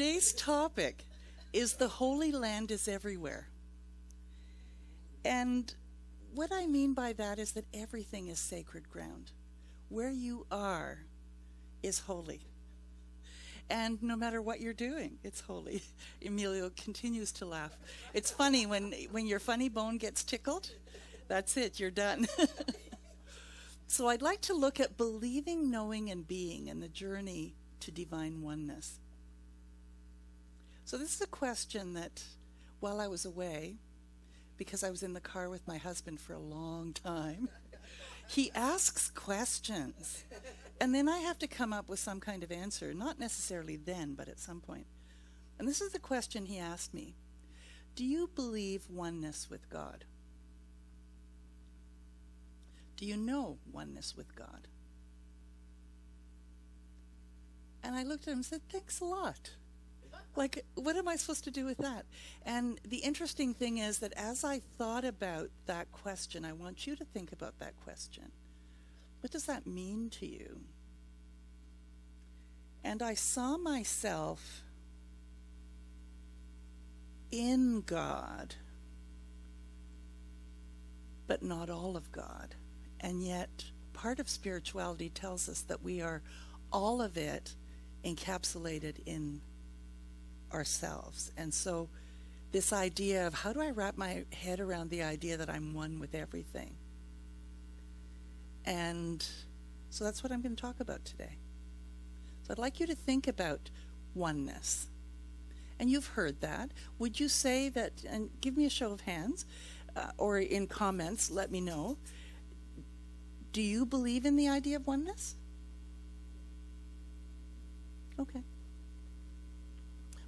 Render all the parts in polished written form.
today's topic is the Holy Land is everywhere. And what I mean by that is that everything is sacred ground. Where you are is holy. And no matter what you're doing, it's holy. Emilio continues to laugh. It's funny, when your funny bone gets tickled, that's it, you're done. So I'd like to look at believing, knowing, and being and the journey to divine oneness. So this is a question that, while I was away, because I was in the car with my husband for a long time, he asks questions. And then I have to come up with some kind of answer, not necessarily then, but at some point. And this is the question he asked me. Do you believe oneness with God? Do you know oneness with God? And I looked at him and said, thanks a lot. Like, what am I supposed to do with that? And the interesting thing is that as I thought about that question, I want you to think about that question. What does that mean to you? And I saw myself in God, but not all of God. And yet, part of spirituality tells us that we are all of it encapsulated in ourselves. And so this idea of how do I wrap my head around the idea that I'm one with everything? And so that's what I'm going to talk about today. So I'd like you to think about oneness. And you've heard that. Would you say that, and give me a show of hands, or in comments, let me know. Do you believe in the idea of oneness? Okay.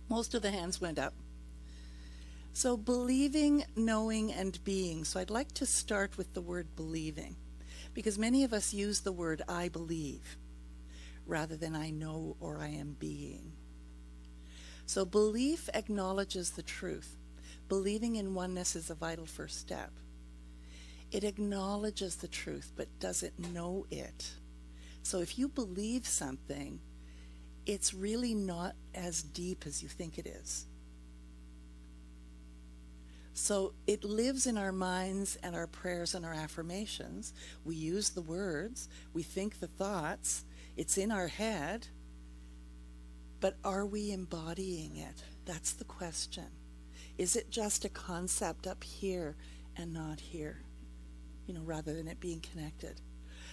Most of the hands went up. So believing, knowing, and being. So I'd like to start with the word believing, because many of us use the word I believe rather than I know or I am being. So belief acknowledges the truth. Believing in oneness is a vital first step. It acknowledges the truth but doesn't know it. So if you believe something, it's really not as deep as you think it is. So it lives in our minds and our prayers and our affirmations. We use the words, we think the thoughts, it's in our head, but are we embodying it? That's the question. Is it just a concept up here and not here? Rather than it being connected.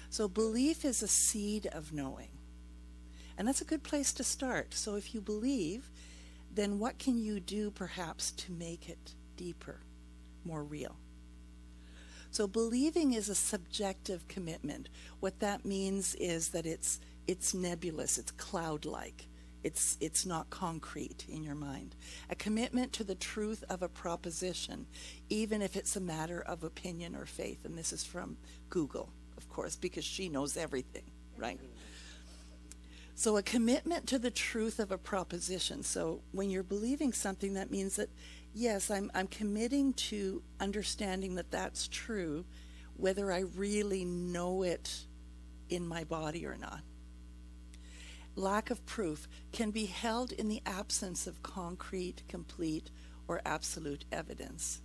So belief is a seed of knowing. And that's a good place to start. So if you believe, then what can you do perhaps to make it deeper, more real? So believing is a subjective commitment. What that means is that it's nebulous, it's cloud-like. It's not concrete in your mind. A commitment to the truth of a proposition, even if it's a matter of opinion or faith. And this is from Google, of course, because she knows everything, right? So a commitment to the truth of a proposition. So when you're believing something, that means that, yes, I'm committing to understanding that that's true, whether I really know it in my body or not. Lack of proof can be held in the absence of concrete, complete, or absolute evidence.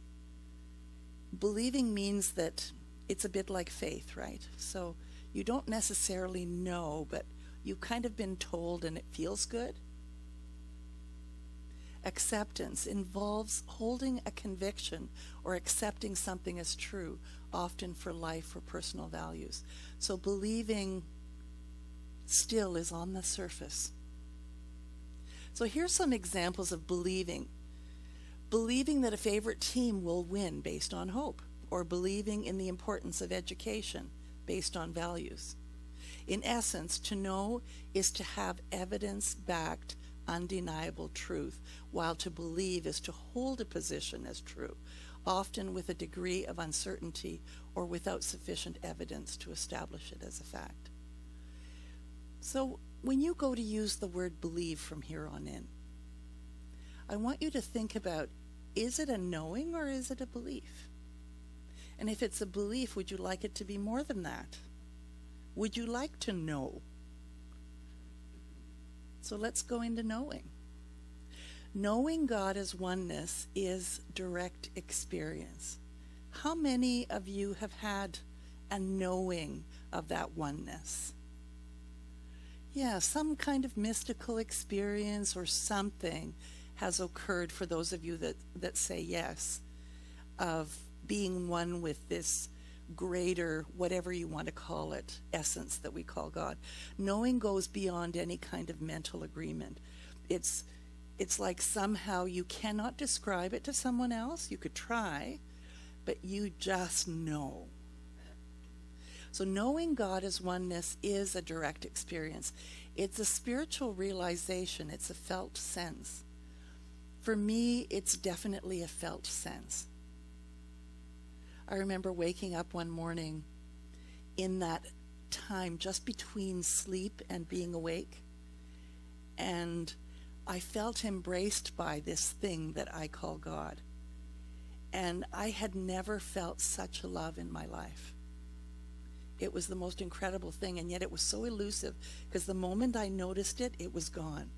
Believing means that it's a bit like faith, right? So you don't necessarily know, but you've kind of been told and it feels good. Acceptance involves holding a conviction or accepting something as true, often for life or personal values. So believing still is on the surface. So here's some examples of believing. Believing that a favorite team will win based on hope, or believing in the importance of education based on values. In essence, to know is to have evidence-backed, undeniable truth, while to believe is to hold a position as true, often with a degree of uncertainty or without sufficient evidence to establish it as a fact. So when you go to use the word believe from here on in, I want you to think about, is it a knowing or is it a belief? And if it's a belief, would you like it to be more than that? Would you like to know? So let's go into knowing. Knowing God as oneness is direct experience. How many of you have had a knowing of that oneness? Yeah, some kind of mystical experience or something has occurred for those of you that say yes, of being one with this greater, whatever you want to call it, essence that we call God. Knowing goes beyond any kind of mental agreement. It's like somehow you cannot describe it to someone else. You could try, but you just know. So knowing God as oneness is a direct experience. It's a spiritual realization. It's a felt sense. For me, it's definitely a felt sense. I remember waking up one morning in that time just between sleep and being awake, and I felt embraced by this thing that I call God. And I had never felt such a love in my life. It was the most incredible thing, and yet it was so elusive, because the moment I noticed it, it was gone.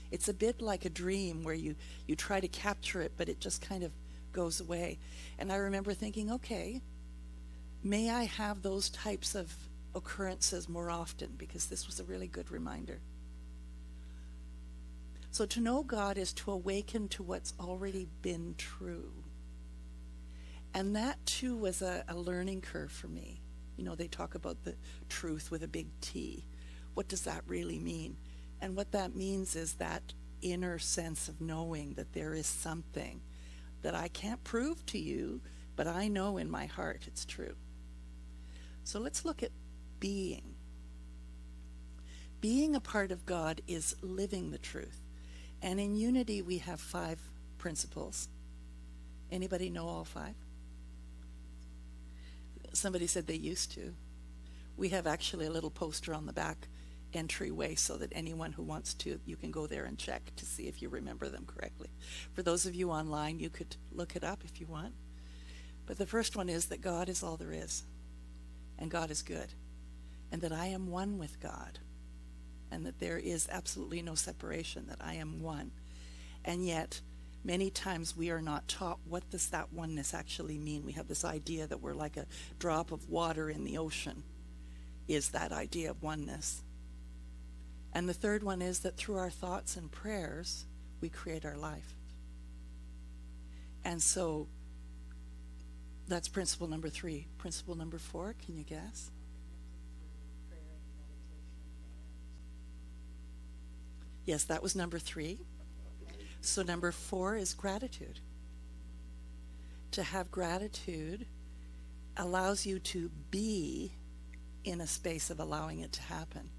It's a bit like a dream where you try to capture it, but it just kind of goes away. And I remember thinking, okay, may I have those types of occurrences more often, because this was a really good reminder. So to know God is to awaken to what's already been true. And that too was a learning curve for me. You know, they talk about the truth with a big T. What does that really mean? And what that means is that inner sense of knowing that there is something that I can't prove to you, but I know in my heart it's true. So let's look at being. Being a part of God is living the truth. And in unity we have 5 principles. Anybody know all 5? Somebody said they used to. We have actually a little poster on the back entryway so that anyone who wants to, you can go there and check to see if you remember them correctly. For those of you online, you could look it up if you want. But the first one is that God is all there is, and God is good, and that I am one with God, and that there is absolutely no separation, that I am one. And yet, many times we are not taught what does that oneness actually mean. We have this idea that we're like a drop of water in the ocean, is that idea of oneness. And the third one is that through our thoughts and prayers, we create our life. And so that's principle number 3. Principle number 4, can you guess? Yes, that was number 3. So number 4 is gratitude. To have gratitude allows you to be in a space of allowing it to happen.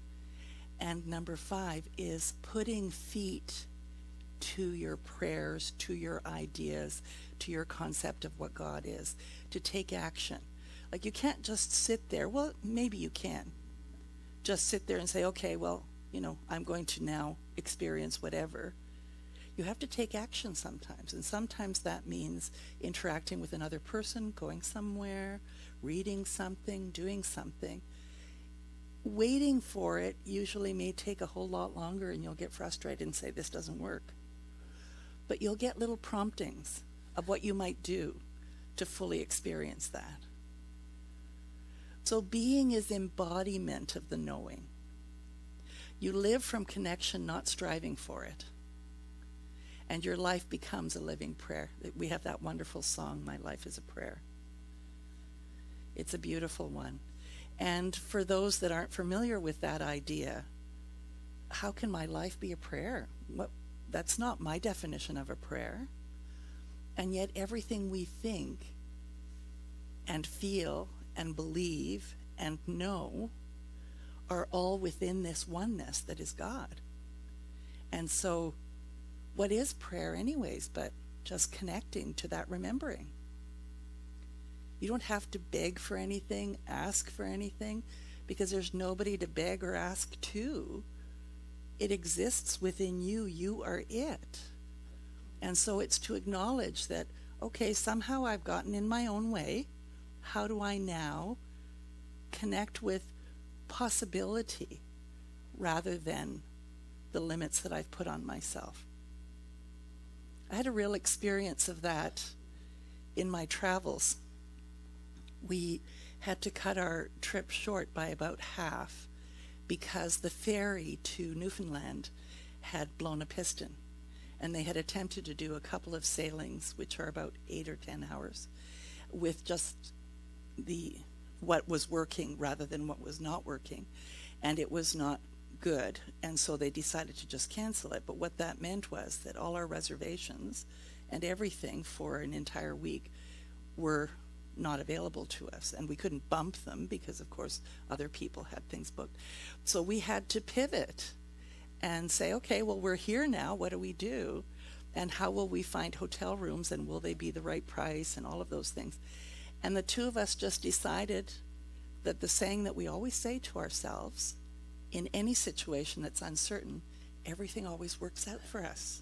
And number 5 is putting feet to your prayers, to your ideas, to your concept of what God is, to take action. Like, you can't just sit there. Well, maybe you can. Just sit there and say, okay, well, you know, I'm going to now experience whatever. You have to take action sometimes, and sometimes that means interacting with another person, going somewhere, reading something, doing something. Waiting for it usually may take a whole lot longer, and you'll get frustrated and say, this doesn't work. But you'll get little promptings of what you might do to fully experience that. So being is embodiment of the knowing. You live from connection, not striving for it. And your life becomes a living prayer. We have that wonderful song, My Life is a Prayer. It's a beautiful one. And for those that aren't familiar with that idea, how can my life be a prayer? That's not my definition of a prayer. And yet everything we think and feel and believe and know are all within this oneness that is God. And so what is prayer anyways but just connecting to that remembering? You don't have to beg for anything, ask for anything, because there's nobody to beg or ask to. It exists within you. You are it. And so it's to acknowledge that, okay, somehow I've gotten in my own way. How do I now connect with possibility rather than the limits that I've put on myself? I had a real experience of that in my travels. We had to cut our trip short by about half because the ferry to Newfoundland had blown a piston, and they had attempted to do a couple of sailings, which are about 8 or 10 hours, with just the what was working rather than what was not working, and it was not good, and so they decided to just cancel it. But what that meant was that all our reservations and everything for an entire week were not available to us, and we couldn't bump them because of course other people had things booked. So we had to pivot and say, okay, well, we're here now, what do we do, and how will we find hotel rooms, and will they be the right price, and all of those things. And the two of us just decided that the saying that we always say to ourselves in any situation that's uncertain, everything always works out for us.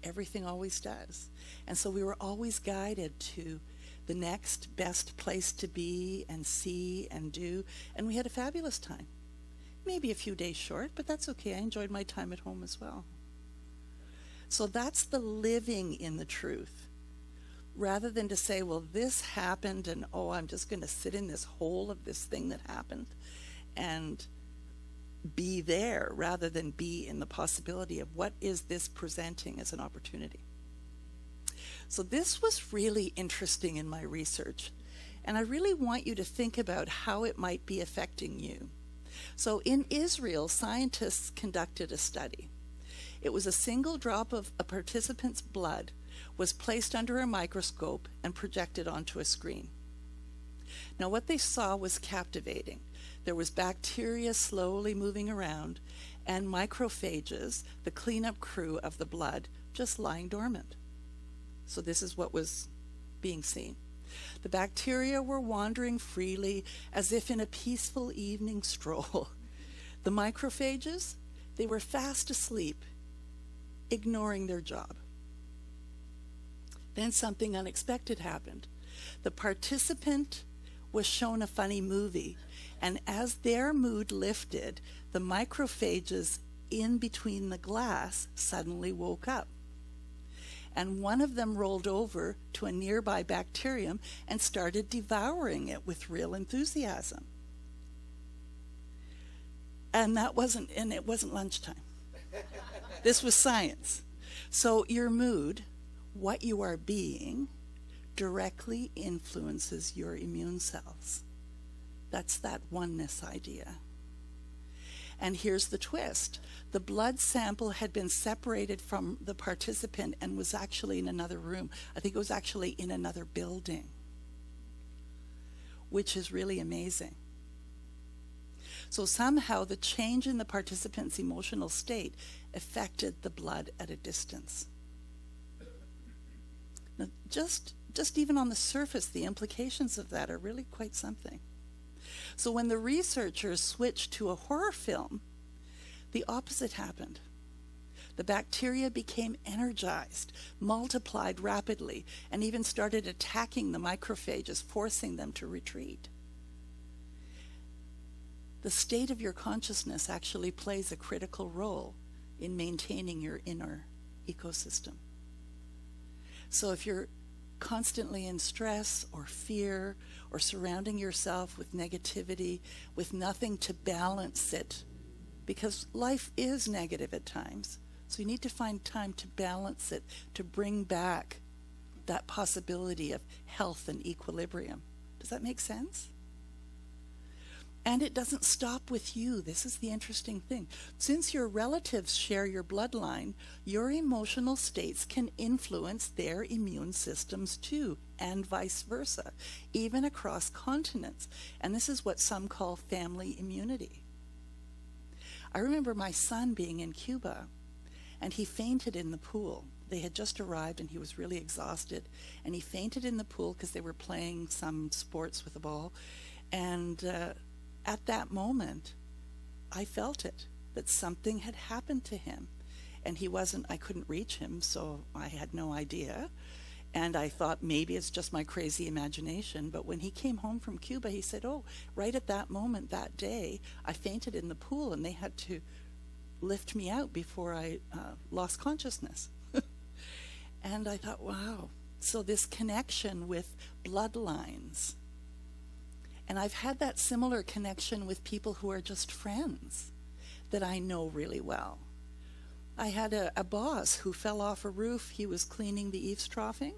Everything always does. And so we were always guided to the next best place to be and see and do, and we had a fabulous time. Maybe a few days short, but that's okay. I enjoyed my time at home as well. So that's the living in the truth. Rather than to say, well, this happened, and oh, I'm just going to sit in this hole of this thing that happened and be there, rather than be in the possibility of what is this presenting as an opportunity. So this was really interesting in my research, and I really want you to think about how it might be affecting you. So in Israel, scientists conducted a study. It was a single drop of a participant's blood was placed under a microscope and projected onto a screen. Now what they saw was captivating. There was bacteria slowly moving around, and macrophages, the cleanup crew of the blood, just lying dormant. So this is what was being seen. The bacteria were wandering freely as if in a peaceful evening stroll. The macrophages, they were fast asleep, ignoring their job. Then something unexpected happened. The participant was shown a funny movie, and as their mood lifted, the macrophages in between the glass suddenly woke up. And one of them rolled over to a nearby bacterium and started devouring it with real enthusiasm. And it wasn't lunchtime. This was science. So your mood, what you are being, directly influences your immune cells. That's that oneness idea. And here's the twist. The blood sample had been separated from the participant and was actually in another room. I think it was actually in another building, which is really amazing. So somehow the change in the participant's emotional state affected the blood at a distance. Now, just even on the surface, the implications of that are really quite something. So when the researchers switched to a horror film, the opposite happened. The bacteria became energized, multiplied rapidly, and even started attacking the macrophages, forcing them to retreat. The state of your consciousness actually plays a critical role in maintaining your inner ecosystem. So if you're constantly in stress or fear or surrounding yourself with negativity, with nothing to balance it, because life is negative at times, so you need to find time to balance it, to bring back that possibility of health and equilibrium. Does that make sense? And it doesn't stop with you. This is the interesting thing. Since your relatives share your bloodline, your emotional states can influence their immune systems too, and vice versa, even across continents. And this is what some call family immunity. I remember my son being in Cuba, and he fainted in the pool. They had just arrived, and he was really exhausted. And he fainted in the pool because they were playing some sports with a ball. And at that moment, I felt it, that something had happened to him. And I couldn't reach him, so I had no idea. And I thought maybe it's just my crazy imagination. But when he came home from Cuba, he said, oh, right at that moment, that day, I fainted in the pool, and they had to lift me out before I lost consciousness. And I thought, wow, so this connection with bloodlines. And I've had that similar connection with people who are just friends that I know really well. I had a boss who fell off a roof. He was cleaning the eaves troughing.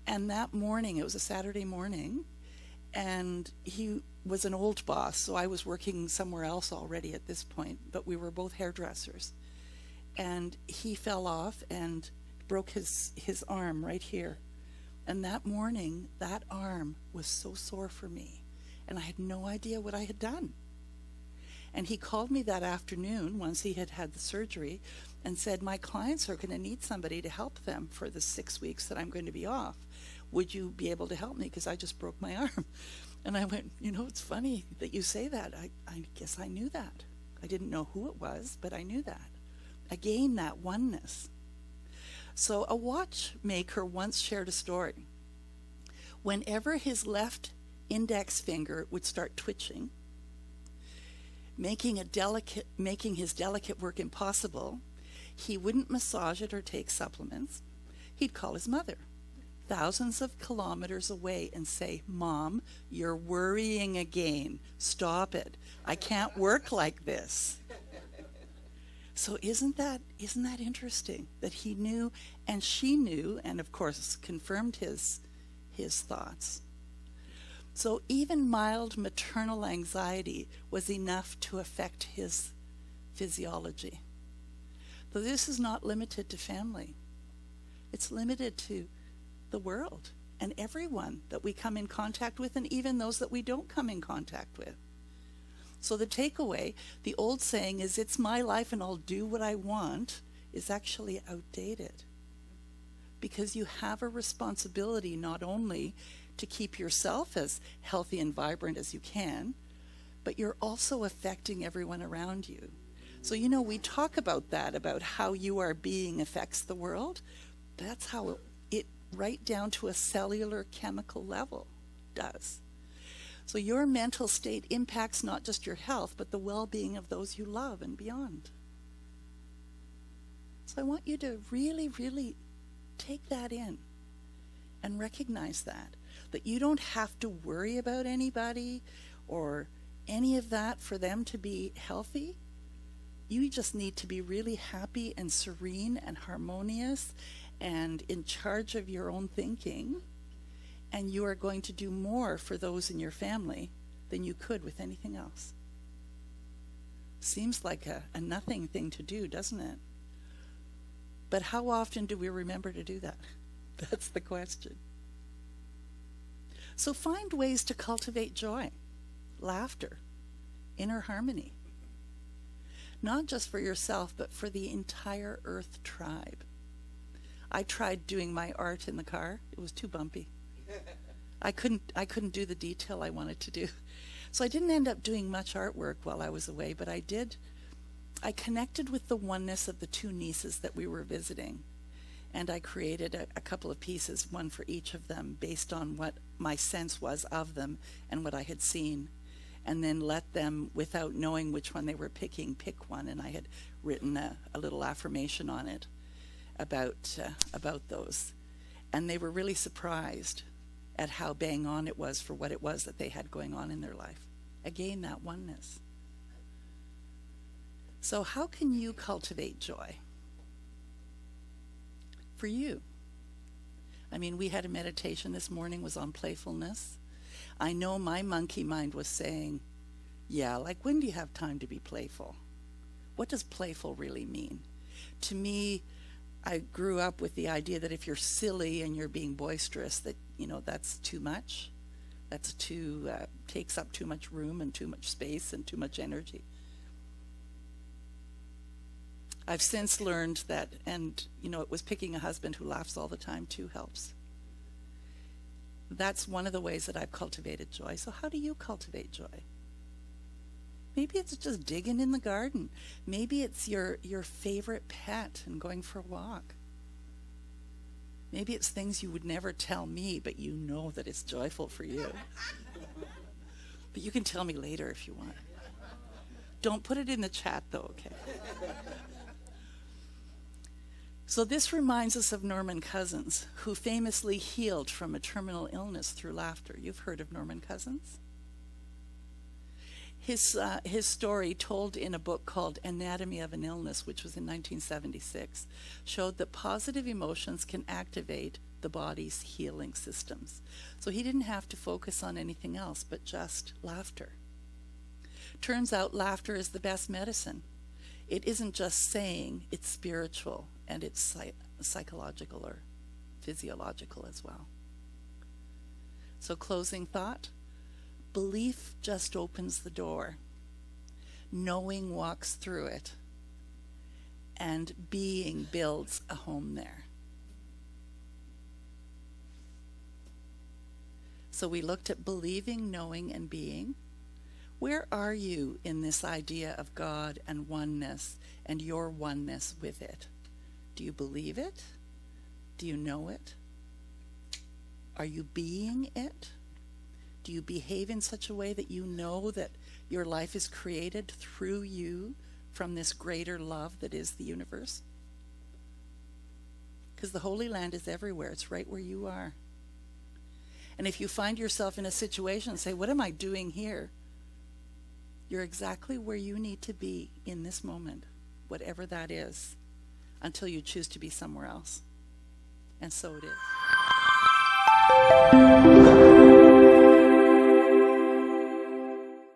And that morning, it was a Saturday morning, and he was an old boss, so I was working somewhere else already at this point, but we were both hairdressers. And he fell off and broke his arm right here. And that morning, that arm was so sore for me, and I had no idea what I had done. And he called me that afternoon, once he had had the surgery, and said, my clients are going to need somebody to help them for the 6 weeks that I'm going to be off. Would you be able to help me? Because I just broke my arm. And I went, it's funny that you say that. I guess I knew that. I didn't know who it was, but I knew that. Again, that oneness. So a watchmaker once shared a story. Whenever his left index finger would start twitching, making his delicate work impossible, he wouldn't massage it or take supplements. He'd call his mother, thousands of kilometers away, and say, Mom, you're worrying again. Stop it. I can't work like this. So isn't that interesting that he knew and she knew, and of course confirmed his thoughts. So even mild maternal anxiety was enough to affect his physiology. So this is not limited to family. It's limited to the world and everyone that we come in contact with, and even those that we don't come in contact with. So the takeaway, the old saying is, it's my life and I'll do what I want, is actually outdated. Because you have a responsibility not only to keep yourself as healthy and vibrant as you can, but you're also affecting everyone around you. So, we talk about that, about how you are being affects the world. That's how it right down to a cellular chemical level does. So your mental state impacts not just your health, but the well-being of those you love and beyond. So I want you to really, really take that in and recognize that you don't have to worry about anybody or any of that for them to be healthy. You just need to be really happy and serene and harmonious and in charge of your own thinking, and you are going to do more for those in your family than you could with anything else. Seems like a nothing thing to do, doesn't it? But how often do we remember to do that? That's the question. So find ways to cultivate joy, laughter, inner harmony. Not just for yourself, but for the entire Earth tribe. I tried doing my art in the car. It was too bumpy. I couldn't do the detail I wanted to do. So I didn't end up doing much artwork while I was away, but I connected with the oneness of the two nieces that we were visiting. And I created a couple of pieces, one for each of them, based on what my sense was of them and what I had seen. And then let them, without knowing which one they were picking, pick one. And I had written a little affirmation on it about those. And they were really surprised at how bang on it was for what it was that they had going on in their life. Again, that oneness. So how can you cultivate joy? For you. I mean, we had a meditation this morning, was on playfulness. I know my monkey mind was saying, yeah, like when do you have time to be playful? What does playful really mean? To me, I grew up with the idea that if you're silly and you're being boisterous, that, that's too much. That's takes up too much room and too much space and too much energy. I've since learned that, and, it was picking a husband who laughs all the time too helps. That's one of the ways that I've cultivated joy. So how do you cultivate joy? Maybe it's just digging in the garden. Maybe it's your favorite pet and going for a walk. Maybe it's things you would never tell me, but you know that it's joyful for you. But you can tell me later if you want. Don't put it in the chat though, okay? So this reminds us of Norman Cousins, who famously healed from a terminal illness through laughter. You've heard of Norman Cousins? His story, told in a book called Anatomy of an Illness, which was in 1976, showed that positive emotions can activate the body's healing systems. So he didn't have to focus on anything else but just laughter. Turns out laughter is the best medicine. It isn't just saying, it's spiritual, and it's psychological or physiological as well. So closing thought. Belief just opens the door. Knowing walks through it. And being builds a home there. So we looked at believing, knowing, and being. Where are you in this idea of God and oneness and your oneness with it? Do you believe it? Do you know it? Are you being it? Do you behave in such a way that you know that your life is created through you from this greater love that is the universe? Because the Holy Land is everywhere. It's right where you are. And if you find yourself in a situation and say, what am I doing here? You're exactly where you need to be in this moment, whatever that is, until you choose to be somewhere else. And so it is.